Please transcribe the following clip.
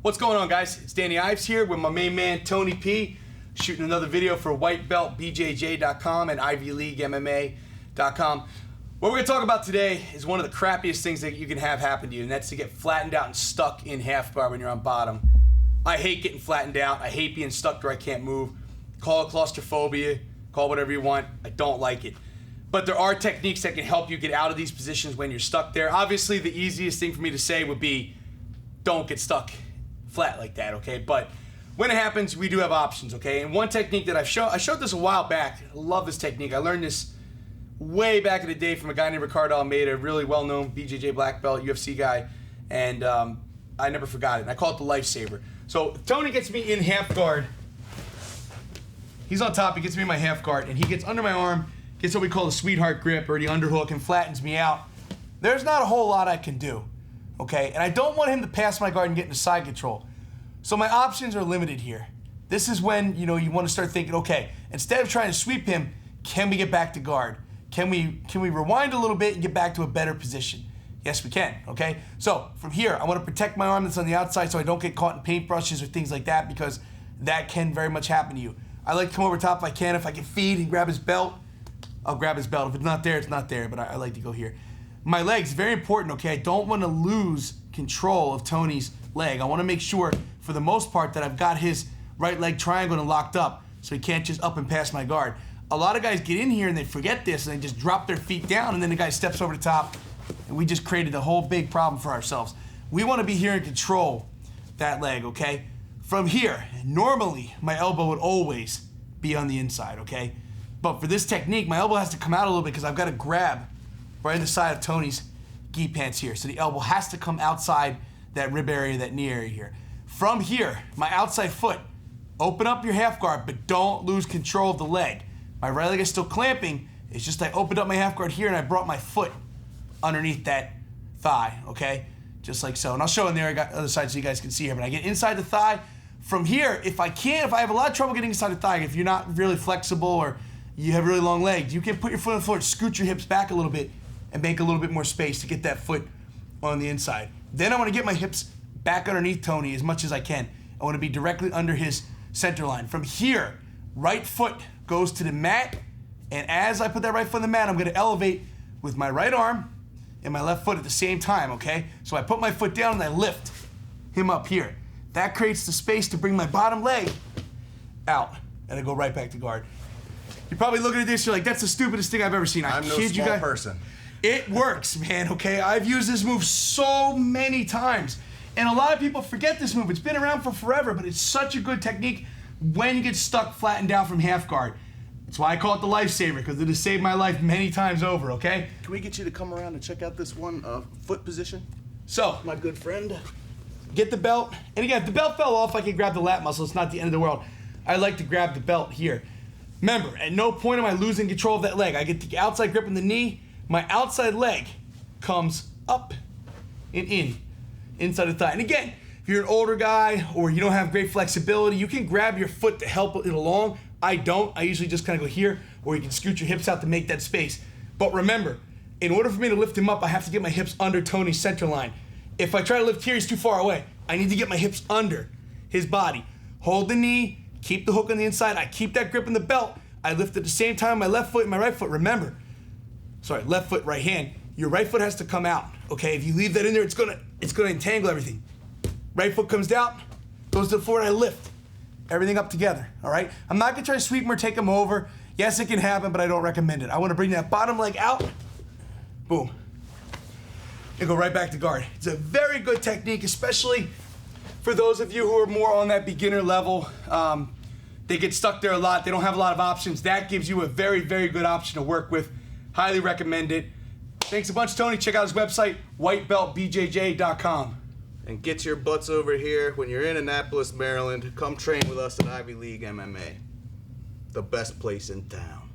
What's going on, guys? It's Danny Ives here with my main man Tony P, shooting another video for whitebeltbjj.com and ivyleaguemma.com. What we're going to talk about today is one of the crappiest things that you can have happen to you, and that's to get flattened out and stuck in half guard when you're on bottom. I hate getting flattened out. I hate being stuck where I can't move. Call it claustrophobia, call it whatever you want. I don't like it. But there are techniques that can help you get out of these positions when you're stuck there. Obviously, the easiest thing for me to say would be don't get stuck flat like that, okay? But when it happens, we do have options, okay? And one technique that I showed this a while back. I love this technique. I learned this way back in the day from a guy named Ricardo Almeida, a really well-known BJJ black belt, UFC guy, and I never forgot it. And I call it the lifesaver. So Tony gets me in half guard. He's on top, he gets me in my half guard, and he gets under my arm, gets what we call the sweetheart grip or the underhook, and flattens me out. There's not a whole lot I can do, okay? And I don't want him to pass my guard and get into side control. So my options are limited here. This is when, you want to start thinking, okay, instead of trying to sweep him, can we get back to guard? Can we rewind a little bit and get back to a better position? Yes, we can, okay? So from here, I want to protect my arm that's on the outside so I don't get caught in paintbrushes or things like that, because that can very much happen to you. I like to come over top if I can. If I can feed and grab his belt, I'll grab his belt. If it's not there, it's not there, but I like to go here. My legs, very important, okay? I don't want to lose control of Tony's leg. I want to make sure, for the most part, that I've got his right leg triangle and locked up so he can't just up and pass my guard. A lot of guys get in here and they forget this and they just drop their feet down, and then the guy steps over the top and we just created a whole big problem for ourselves. We want to be here and control that leg, okay? From here, normally my elbow would always be on the inside, okay? But for this technique, my elbow has to come out a little bit because I've got to grab right in the side of Tony's gi pants here. So the elbow has to come outside that rib area, that knee area here. From here, my outside foot, open up your half guard, but don't lose control of the leg. My right leg is still clamping. It's just I opened up my half guard here and I brought my foot underneath that thigh, okay? Just like so. And I'll show in there, I got the other side so you guys can see here. But I get inside the thigh. From here, if I have a lot of trouble getting inside the thigh, if you're not really flexible or you have really long legs, you can put your foot on the floor, scoot your hips back a little bit, and make a little bit more space to get that foot on the inside. Then I want to get my hips back underneath Tony as much as I can. I want to be directly under his center line. From here, right foot goes to the mat, and as I put that right foot on the mat, I'm going to elevate with my right arm and my left foot at the same time, okay? So I put my foot down and I lift him up here. That creates the space to bring my bottom leg out, and I go right back to guard. You're probably looking at this, you're like, that's the stupidest thing I've ever seen. I'm no small person. It works, man, okay? I've used this move so many times, and a lot of people forget this move. It's been around for forever, but it's such a good technique when you get stuck flattened down from half guard. That's why I call it the lifesaver, because it has saved my life many times over, okay? Can we get you to come around and check out this one foot position? So, my good friend. Get the belt, and again, if the belt fell off, I can grab the lat muscle. It's not the end of the world. I like to grab the belt here. Remember, at no point am I losing control of that leg. I get the outside grip in the knee. My outside leg comes up and inside the thigh. And again, if you're an older guy or you don't have great flexibility, you can grab your foot to help it along. I don't. I usually just kind of go here, or you can scoot your hips out to make that space. But remember, in order for me to lift him up, I have to get my hips under Tony's center line. If I try to lift here, he's too far away. I need to get my hips under his body. Hold the knee, keep the hook on the inside. I keep that grip in the belt. I lift at the same time my left foot and my right foot. Remember, left foot, right hand. Your right foot has to come out, okay? If you leave that in there, it's gonna entangle everything. Right foot comes out, goes to the floor, and I lift everything up together, all right? I'm not gonna try to sweep him or take him over. Yes, it can happen, but I don't recommend it. I wanna bring that bottom leg out, boom, and go right back to guard. It's a very good technique, especially for those of you who are more on that beginner level. They get stuck there a lot. They don't have a lot of options. That gives you a very, very good option to work with. Highly recommend it. Thanks a bunch, Tony. Check out his website, whitebeltbjj.com. And get your butts over here. When you're in Annapolis, Maryland, come train with us at Ivy League MMA. The best place in town.